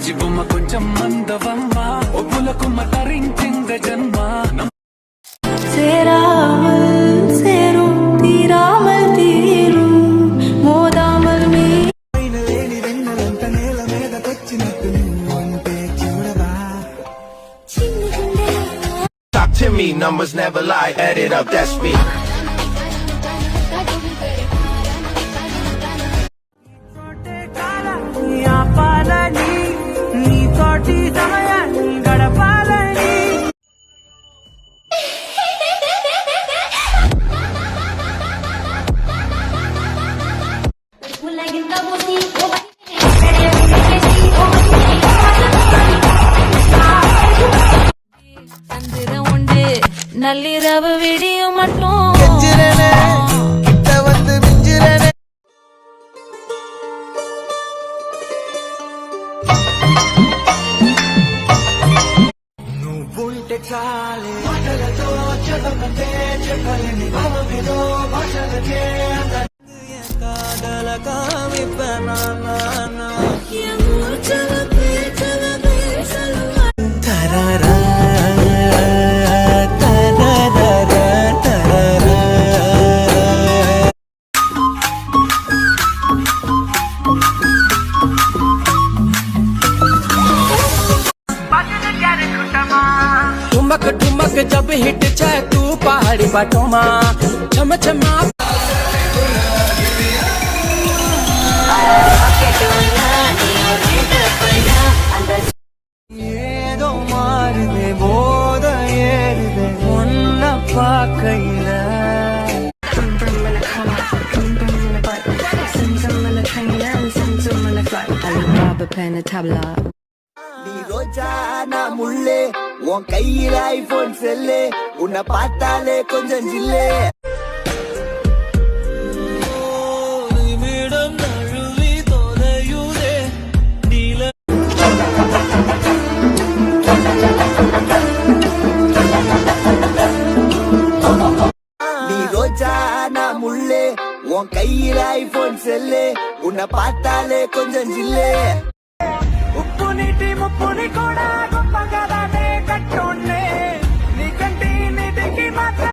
బుజ్జి బొమ్మ కొంచెం మందవమ్మ ఒప్పులకు తరించింద జన్మ சேராமல் சேரும் தீராமல் தீரும் மோதாமல் లేని వెన్నెలంత నేల మీద తెచ్చినట్టు అంటే చూడవా Talk to me, numbers never lie, add it up, that's me. நள்ளிரவு விடியும் மட்டும் கிட்ட வந்து மிஞ்சிரனே నువ్వుంటే చాలే మాటలతో చెప్పమంటే చెప్పలేని భావమేదో భాషలకే కాదల కామిప్పనా తరారా ठुमक ठुमक जब हिट जाए तू पहाड़ी बाटों में छम छमा ஏதோ மாறுதே போத ஏறுதே ஒன்ன பார்க்கையில நீ ரோஜா நான் முள்ளே உன் கையில ஐபோன் செல்லு உன்னை பார்த்தாலே கொஞ்சம் ஜில்லே நீ ரோஜா நான் முள்ளே உன் கையில ஐபோன் செல்லு உன்னை பார்த்தாலே கொஞ்சம் ஜில்லே ఉప్పు నీటి ముప్పుని కూడా గొప్పగా కట్టోన్నే నీ కంటి నీటికి మాత్రం